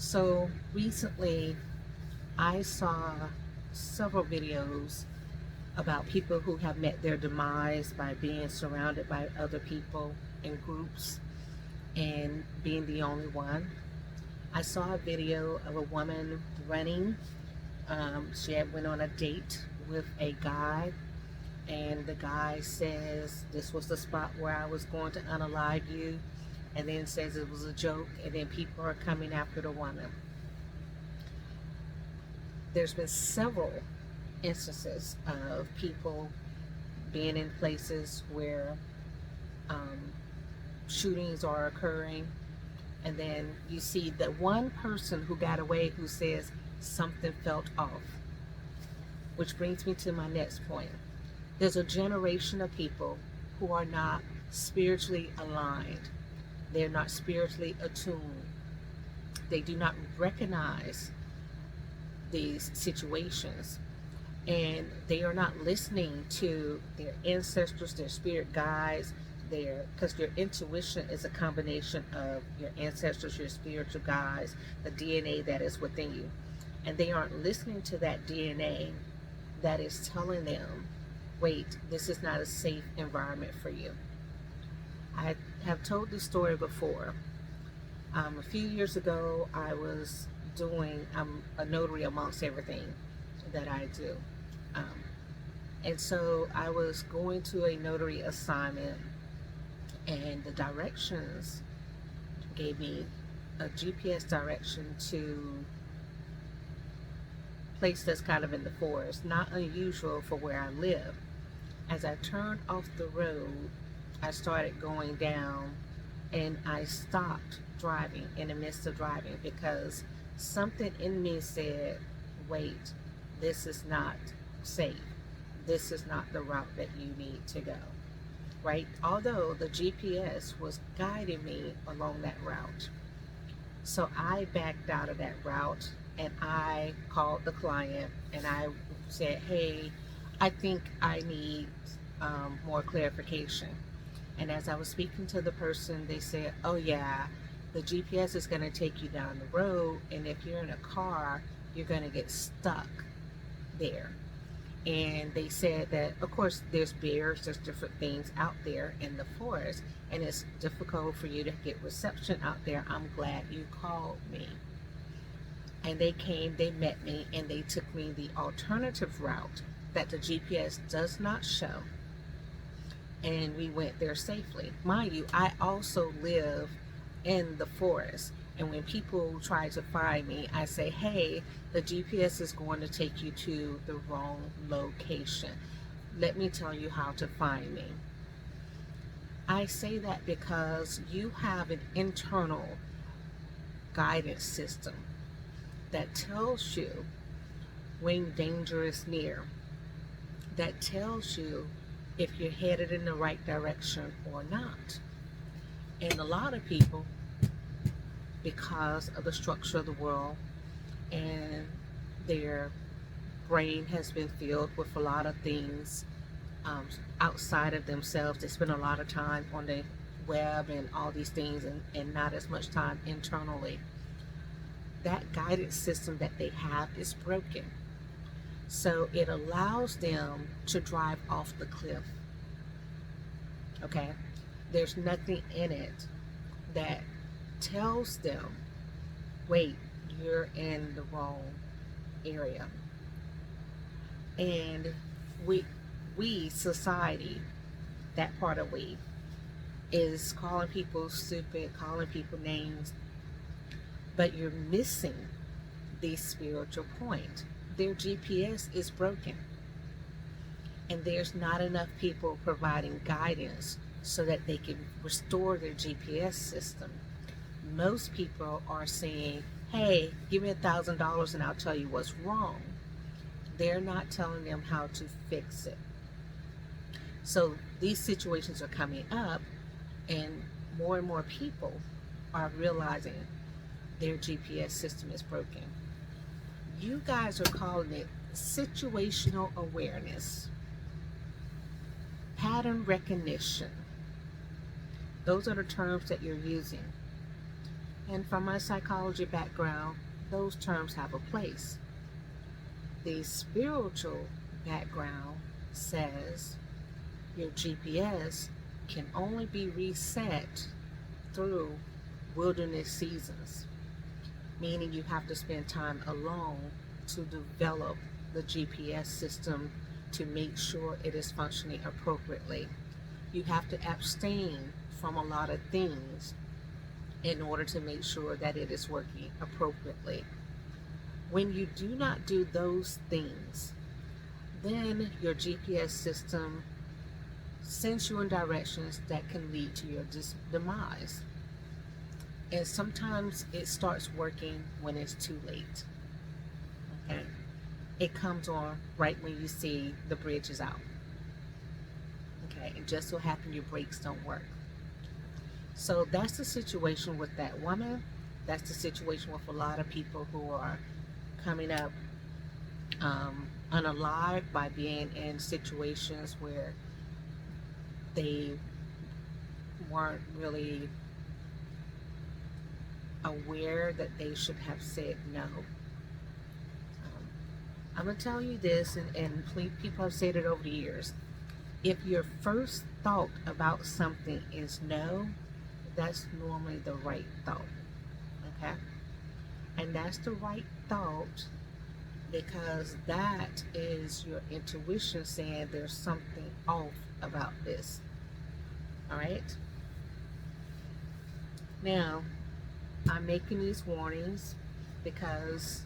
So recently, I saw several videos about people who have met their demise by being surrounded by other people in groups and being the only one. I saw a video of a woman running. She had went on a date with a guy, and the guy says this was the spot where I was going to unalive you, and then says it was a joke, and then people are coming after the woman. There's been several instances of people being in places where um, shootings are occurring, and then you see that one person who got away who says something felt off, which brings me to my next point. There's a generation of people who are not spiritually aligned, they're not spiritually attuned, they do not recognize these situations, and they are not listening to their ancestors, their spirit guides, their because your intuition is a combination of your ancestors, your spiritual guides, the DNA that is within you, and they aren't listening to that DNA that is telling them, "Wait, this is not a safe environment for you." I have told this story before. A few years ago, I was doing. I'm a notary amongst everything that I do. Um, And so I was going to a notary assignment, and the directions gave me a GPS direction to a place that's kind of in the forest, not unusual for where I live. As I turned off the road, I started going down, and I stopped driving in the midst of driving because something in me said, wait, this is not safe. This is not the route that you need to go, right? Although the GPS was guiding me along that route. So I backed out of that route, and I called the client and I said, hey, I think I need more clarification. And as I was speaking to the person, they said, oh, yeah, the GPS is going to take you down the road. And if you're in a car, you're going to get stuck there. And they said that, of course, there's bears, there's different things out there in the forest, and it's difficult for you to get reception out there. I'm glad you called me. And they came, they met me, and they took me the alternative route that the GPS does not show, and we went there safely. Mind you, I also live in the forest. And when people try to find me, I say, hey, the GPS is going to take you to the wrong location. Let me tell you how to find me. I say that because you have an internal guidance system that tells you when danger is near, that tells you if you're headed in the right direction or not. And a lot of people, because of the structure of the world, and their brain has been filled with a lot of things um, outside of themselves. They spend a lot of time on the web and all these things, and not as much time internally. That guidance system that they have is broken. So it allows them to drive off the cliff. Okay? There's nothing in it that tells them, wait, you're in the wrong area. And we society, that part of we, is calling people stupid, calling people names, but you're missing the spiritual point. Their GPS is broken, and there's not enough people providing guidance so that they can restore their GPS system. Most people are saying, hey, give me $1,000 and I'll tell you what's wrong. They're not telling them how to fix it. So these situations are coming up, and more people are realizing their GPS system is broken. You guys are calling it situational awareness, pattern recognition. Those are the terms that you're using. And from my psychology background, those terms have a place. The spiritual background says your GPS can only be reset through wilderness seasons, meaning you have to spend time alone to develop the GPS system to make sure it is functioning appropriately. You have to abstain from a lot of things in order to make sure that it is working appropriately. When you do not do those things, then your GPS system sends you in directions that can lead to your demise. And sometimes it starts working when it's too late. Okay? It comes on right when you see the bridge is out. Okay? It just so happens your brakes don't work. So that's the situation with that woman. That's the situation with a lot of people who are coming up unalived by being in situations where they weren't really aware that they should have said no. I'm going to tell you this, and please, people have said it over the years. If your first thought about something is no, that's normally the right thought. Okay? And that's the right thought because that is your intuition saying there's something off about this. All right? Now, I'm making these warnings because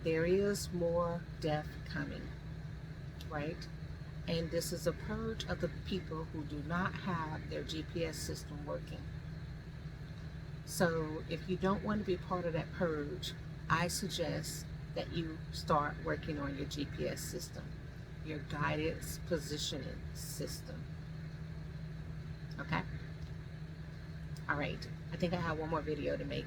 there is more death coming, right? And this is a purge of the people who do not have their GPS system working. So if you don't want to be part of that purge, I suggest that you start working on your GPS system, your guidance positioning system. Okay? All right. I think I have one more video to make.